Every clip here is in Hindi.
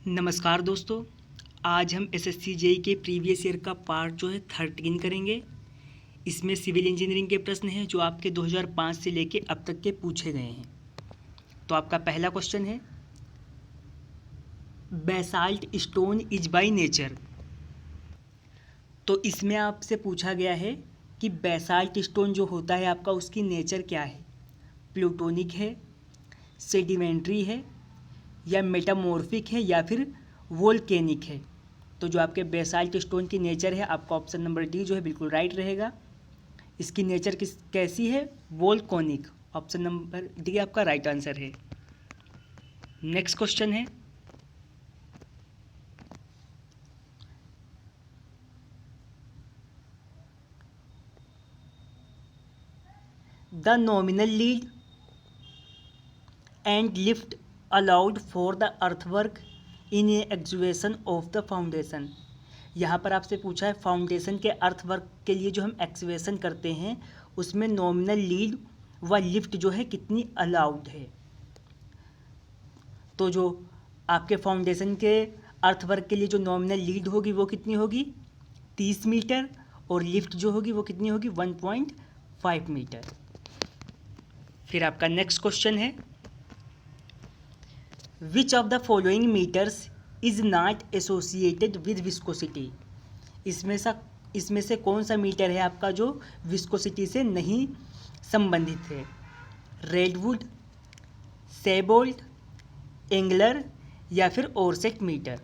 नमस्कार दोस्तों, आज हम एसएससी जेई के प्रीवियस ईयर का पार्ट जो है 13 करेंगे। इसमें सिविल इंजीनियरिंग के प्रश्न हैं जो आपके 2005 से लेके अब तक के पूछे गए हैं। तो आपका पहला क्वेश्चन है, basalt stone is by nature. तो इसमें आपसे पूछा गया है कि बेसाल्ट स्टोन जो होता है आपका, उसकी नेचर क्या है, प्लूटोनिक है, सेडिमेंट्री है, या मेटामॉर्फिक है, या फिर वोल्केनिक है। तो जो आपके बेसाल्ट स्टोन की नेचर है, आपका ऑप्शन नंबर डी जो है बिल्कुल राइट रहेगा। इसकी नेचर कैसी है, वोल्केनिक। ऑप्शन नंबर डी आपका राइट आंसर है। नेक्स्ट क्वेश्चन है, the nominal lead and lift allowed for the earthwork in a excavation of the foundation. यहाँ पर आपसे पूछा है फाउंडेशन के अर्थवर्क के लिए जो हम एक्सुएशन करते हैं उसमें नॉमिनल लीड व लिफ्ट जो है कितनी अलाउड है। तो जो आपके फाउंडेशन के अर्थवर्क के लिए जो नॉमिनल लीड होगी वो कितनी होगी, 30 मीटर, और लिफ्ट जो होगी वो कितनी होगी, 1.5 मीटर। फिर आपका नेक्स्ट क्वेश्चन है, which of the following meters is not associated with viscosity. इसमें से कौन सा मीटर है आपका जो विस्कोसिटी से नहीं संबंधित है, रेडवुड, सेबोल्ट, एंगलर, या फिर ओरसेट मीटर।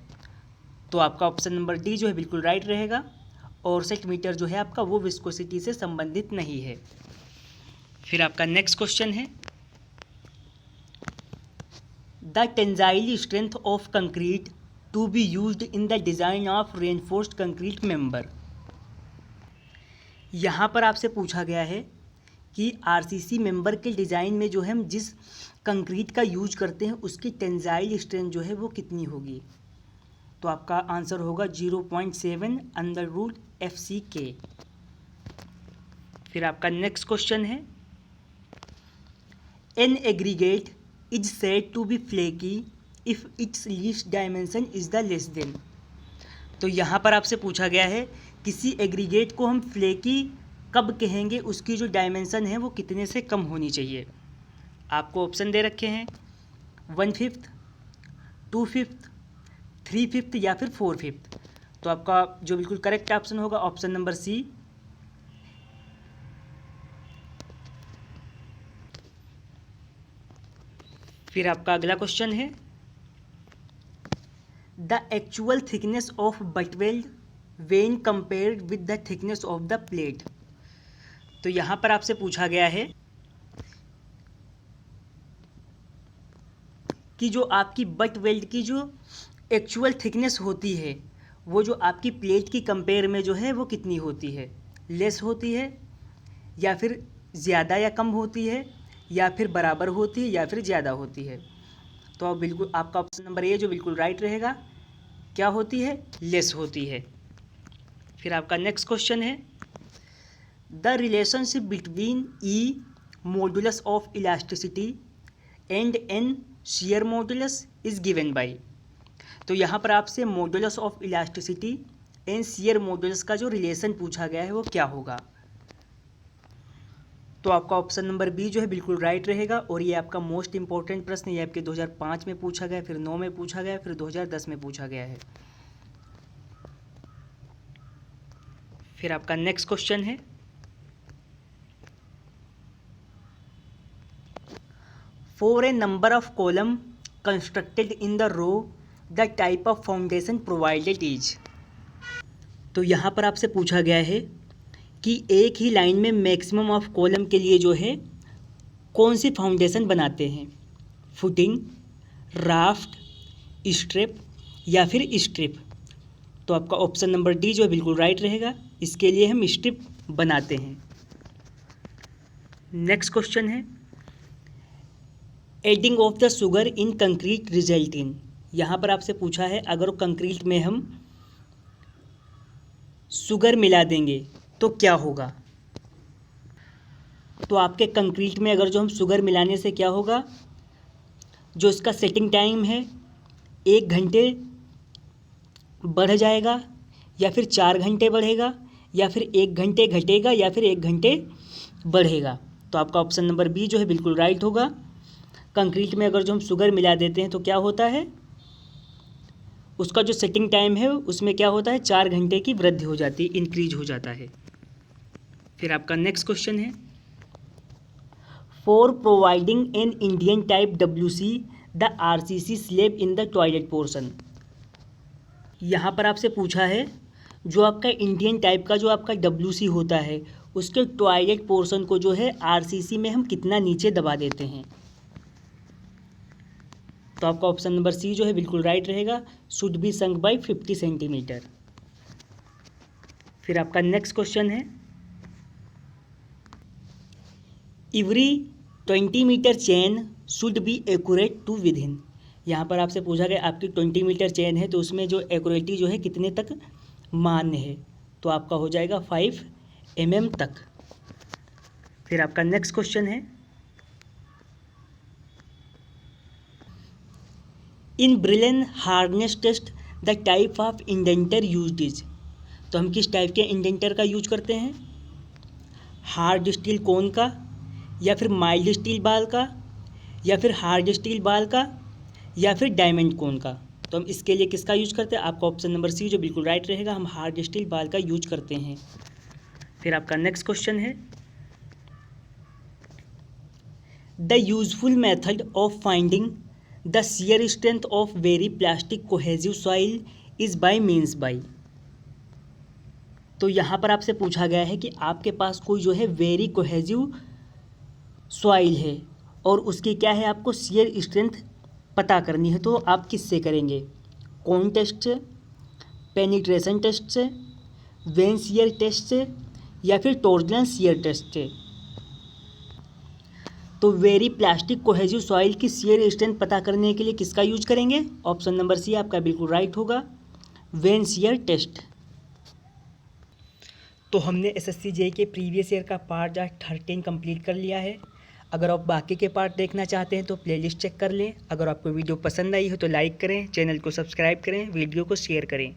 तो आपका ऑप्शन नंबर डी जो है बिल्कुल राइट रहेगा। ओरसेट मीटर जो है आपका वो विस्कोसिटी से संबंधित नहीं है। फिर आपका नेक्स्ट क्वेश्चन है, the tensile strength of concrete to be used in the design of reinforced concrete member. यहाँ पर आपसे पूछा गया है कि आरसीसी मेंबर के डिज़ाइन में जो है हम जिस कंक्रीट का यूज करते हैं उसकी टेंजाइल स्ट्रेंथ जो है वो कितनी होगी। तो आपका आंसर होगा 0.7 √FCK। फिर आपका नेक्स्ट क्वेश्चन है, an aggregate is said to be flaky if its least dimension is the less than। तो यहाँ पर आपसे पूछा गया है किसी एग्रीगेट को हम फ्लेकी कब कहेंगे, उसकी जो डायमेंशन है वो कितने से कम होनी चाहिए। आपको ऑप्शन दे रखे हैं 1/5, 2/5, 3/5 या फिर 4/5। तो आपका जो बिल्कुल करेक्ट ऑप्शन होगा ऑप्शन नंबर सी। फिर आपका अगला क्वेश्चन है, the actual thickness of butt weld when compared with the thickness of the plate. तो यहाँ पर आपसे पूछा गया है कि जो आपकी बट वेल्ड की जो एक्चुअल थिकनेस होती है वो जो आपकी प्लेट की कंपेयर में जो है वो कितनी होती है, लेस होती है, या फिर ज़्यादा या कम होती है, या फिर बराबर होती है, या फिर ज़्यादा होती है। तो आप बिल्कुल आपका ऑप्शन नंबर ए जो बिल्कुल राइट रहेगा, क्या होती है, लेस होती है। फिर आपका नेक्स्ट क्वेश्चन है, the relationship between E modulus of elasticity and N shear modulus is given by. तो यहाँ पर आपसे modulus of elasticity and shear modulus का जो रिलेशन पूछा गया है वो क्या होगा। तो आपका ऑप्शन नंबर बी जो है बिल्कुल राइट रहेगा, और ये आपका मोस्ट इंपॉर्टेंट प्रश्न, ये आपके 2005 में पूछा गया, फिर 9 में पूछा गया, फिर 2010 में पूछा गया है। फिर आपका नेक्स्ट क्वेश्चन है, for a number of column constructed in the row the type of foundation provided is. तो यहाँ पर आपसे पूछा गया है कि एक ही लाइन में मैक्सिमम ऑफ कॉलम के लिए जो है कौन सी फाउंडेशन बनाते हैं, फुटिंग, राफ्ट, स्ट्रिप, या फिर स्ट्रिप। तो आपका ऑप्शन नंबर डी जो है बिल्कुल राइट रहेगा, इसके लिए हम स्ट्रिप बनाते हैं। नेक्स्ट क्वेश्चन है, adding of the sugar in concrete result in. यहाँ पर आपसे पूछा है अगर कंक्रीट में हम शुगर मिला देंगे तो क्या होगा। तो आपके कंक्रीट में अगर जो हम शुगर मिलाने से क्या होगा, जो इसका सेटिंग टाइम है 1 घंटे बढ़ जाएगा, या फिर 4 घंटे बढ़ेगा, या फिर 1 घंटे घटेगा, या फिर 1 घंटे बढ़ेगा। तो आपका ऑप्शन नंबर बी जो है बिल्कुल राइट होगा। कंक्रीट में अगर जो हम शुगर मिला देते हैं तो क्या होता है, उसका जो सेटिंग टाइम है उसमें क्या होता है, 4 घंटे की वृद्धि हो जाती है, इंक्रीज हो जाता है। फिर आपका नेक्स्ट क्वेश्चन है, for providing an Indian type WC the RCC slab in the toilet portion. यहाँ पर आपसे पूछा है जो आपका इंडियन टाइप का जो आपका WC होता है उसके टॉयलेट पोर्शन को जो है RCC में हम कितना नीचे दबा देते हैं। तो आपका ऑप्शन नंबर सी जो है बिल्कुल राइट रहेगा, should be sunk by 50 centimetre. फिर आपका नेक्स्ट क्वेश्चन है, every 20 metre chain should be accurate to within. यहाँ पर आपसे पूछा गया आपकी 20 मीटर चेन है तो उसमें जो एक्यूरेटी जो है कितने तक मान्य है, तो आपका हो जाएगा 5 mm तक। फिर आपका नेक्स्ट क्वेश्चन है, in Brinell hardness test the type of indenter used is. तो हम किस टाइप के इंडेंटर का यूज करते हैं, हार्ड स्टील कोन का, या फिर माइल्ड स्टील बाल का, या फिर हार्ड स्टील बाल का, या फिर डायमंड कोन का। तो हम इसके लिए किसका यूज करते हैं, आपका ऑप्शन नंबर सी जो बिल्कुल राइट रहेगा, हम हार्ड स्टील बाल का यूज करते हैं। फिर आपका नेक्स्ट क्वेश्चन है, the useful method of finding the shear strength of very plastic cohesive soil is by means by. तो यहाँ पर आपसे पूछा गया है कि आपके पास कोई जो है वेरी कोहेजिव सॉइल है और उसकी क्या है, आपको शियर स्ट्रेंथ पता करनी है, तो आप किससे करेंगे, कौन टेस्ट से, पेनिट्रेशन टेस्ट से, वेन शियर टेस्ट से, या फिर टॉर्जनल शियर टेस्ट से। तो वेरी प्लास्टिक कोहेजिव सॉइल की शियर स्ट्रेंथ पता करने के लिए किसका यूज करेंगे, ऑप्शन नंबर सी आपका बिल्कुल राइट होगा, वेन शियर टेस्ट। तो हमने SSC JEE के प्रीवियस ईयर का पार्ट 13 कंप्लीट कर लिया है। अगर आप बाकी के पार्ट देखना चाहते हैं तो प्लेलिस्ट चेक कर लें। अगर आपको वीडियो पसंद आई हो तो लाइक करें, चैनल को सब्सक्राइब करें, वीडियो को शेयर करें।